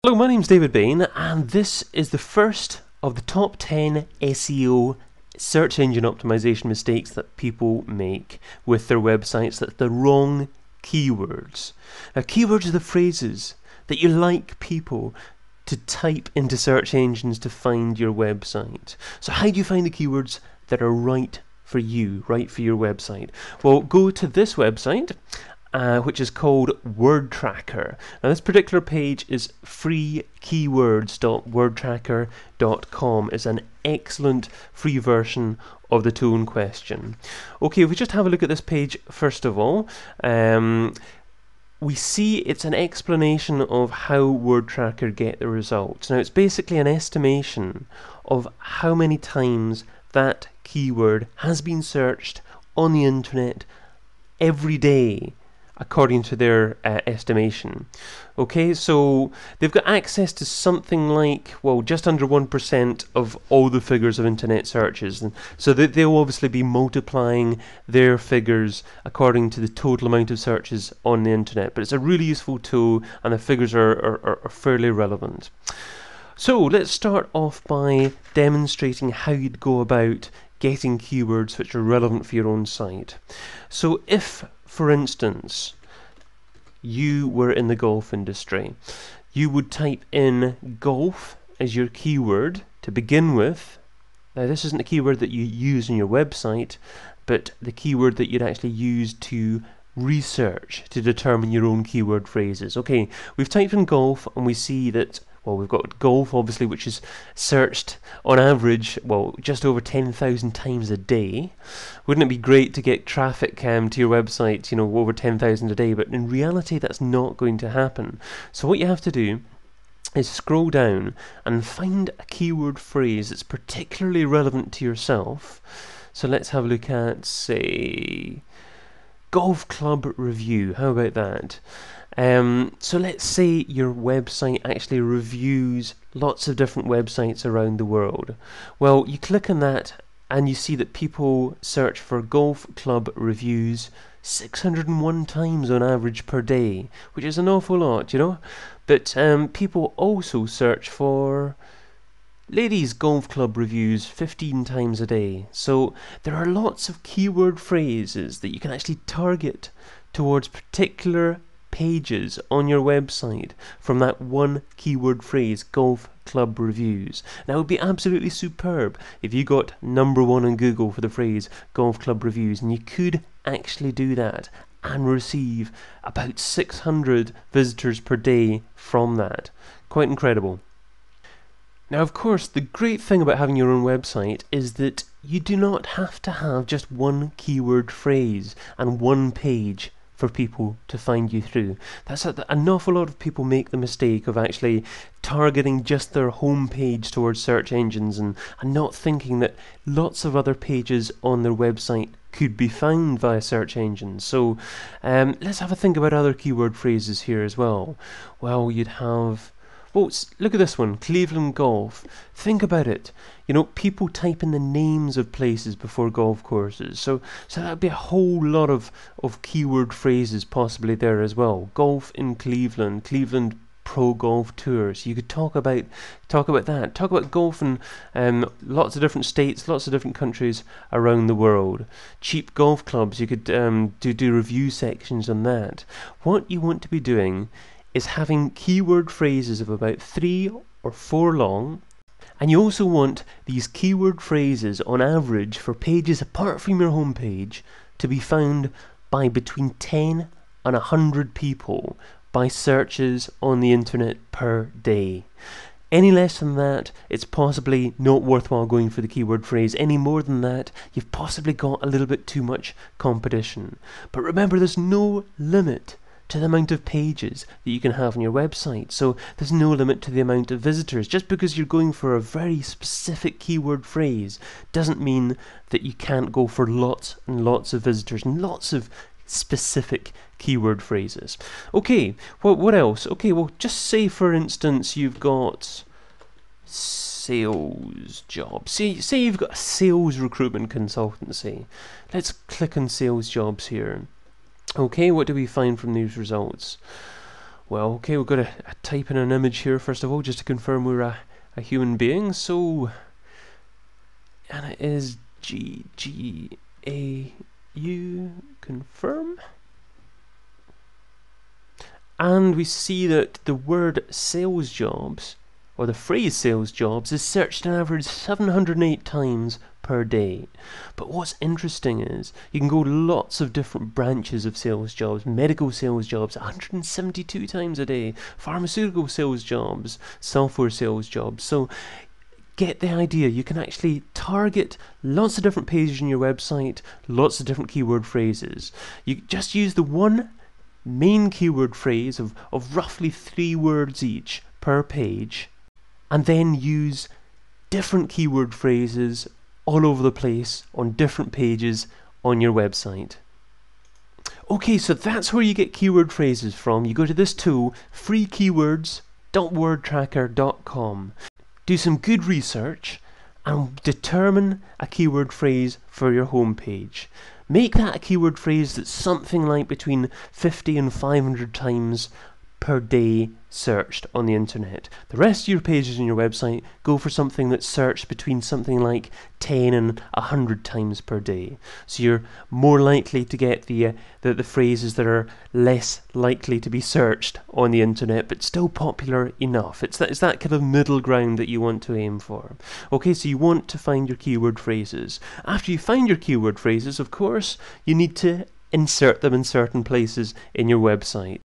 Hello, my name's David Bain, and this is the first of the top 10 SEO search engine optimization mistakes that people make with their websites. That's the wrong keywords. Now, keywords are the phrases that you like people to type into search engines to find your website. So how do you find the keywords that are right for you, right for your website? Well, go to this website, which is called Word Tracker. Now, this particular page is freekeywords.wordtracker.com. It's an excellent free version of the tool in question. Okay, if we just have a look at this page first of all, we see it's an explanation of how Word Tracker get the results. Now, it's basically an estimation of how many times that keyword has been searched on the internet every day, according to their estimation. Okay, so they've got access to something like, well, just under 1% of all the figures of internet searches. And so they'll obviously be multiplying their figures according to the total amount of searches on the internet. But it's a really useful tool, and the figures are fairly relevant. So let's start off by demonstrating how you'd go about getting keywords which are relevant for your own site. So if, for instance, you were in the golf industry, you would type in golf as your keyword to begin with. Now, this isn't a keyword that you use on your website, but the keyword that you'd actually use to research to determine your own keyword phrases. Okay, we've typed in golf and we see that, well, we've got golf, obviously, which is searched on average, well, just over 10,000 times a day. Wouldn't it be great to get traffic to your website, over 10,000 a day? But in reality, that's not going to happen. So what you have to do is scroll down and find a keyword phrase that's particularly relevant to yourself. So let's have a look at, say, golf club review. How about that? So let's say your website actually reviews lots of different websites around the world. Well, you click on that and you see that people search for golf club reviews 601 times on average per day, which is an awful lot, But people also search for ladies golf club reviews 15 times a day. So there are lots of keyword phrases that you can actually target towards particular pages on your website from that one keyword phrase, golf club reviews. Now, it would be absolutely superb if you got #1 on Google for the phrase golf club reviews, and you could actually do that and receive about 600 visitors per day from that. Quite incredible. Now, of course, the great thing about having your own website is that you do not have to have just one keyword phrase and one page for people to find you through. That's an awful lot of people make the mistake of actually targeting just their home page towards search engines and not thinking that lots of other pages on their website could be found via search engines. So let's have a think about other keyword phrases here as well. Well, you'd have, well, look at this one, Cleveland golf. Think about it. People type in the names of places before golf courses. So that would be a whole lot of keyword phrases possibly there as well. Golf in Cleveland, Cleveland Pro Golf Tour. So you could talk about that. Talk about golf in lots of different states, lots of different countries around the world. Cheap golf clubs. You could do review sections on that. What you want to be doing is having keyword phrases of about 3 or 4 long, and you also want these keyword phrases on average for pages apart from your home page to be found by between 10 and 100 people by searches on the internet per day. Any less than that, it's possibly not worthwhile going for the keyword phrase. Any more than that, you've possibly got a little bit too much competition. But remember, there's no limit to the amount of pages that you can have on your website. So there's no limit to the amount of visitors. Just because you're going for a very specific keyword phrase doesn't mean that you can't go for lots and lots of visitors and lots of specific keyword phrases. Okay, well, what else? Okay, well, just say for instance you've got sales job. Say you've got a sales recruitment consultancy. Let's click on sales jobs here. Okay, what do we find from these results? Well, okay, we've got to type in an image here first of all, just to confirm we're a human being. So, and it is GGAU, confirm. And we see that the word sales jobs, or the phrase sales jobs, is searched an average 708 times per day. But what's interesting is you can go lots of different branches of sales jobs. Medical sales jobs 172 times a day, pharmaceutical sales jobs, software sales jobs. So get the idea. You can actually target lots of different pages on your website, lots of different keyword phrases. You just use the one main keyword phrase of roughly 3 words each per page, and then use different keyword phrases all over the place on different pages on your website. Okay, so that's where you get keyword phrases from. You go to this tool, freekeywords.wordtracker.com. Do some good research and determine a keyword phrase for your homepage. Make that a keyword phrase that's something like between 50 and 500 times per day searched on the internet. The rest of your pages on your website, go for something that's searched between something like 10 and 100 times per day. So you're more likely to get the phrases that are less likely to be searched on the internet, but still popular enough. It's that kind of middle ground that you want to aim for. Okay, so you want to find your keyword phrases. After you find your keyword phrases, of course, you need to insert them in certain places in your website.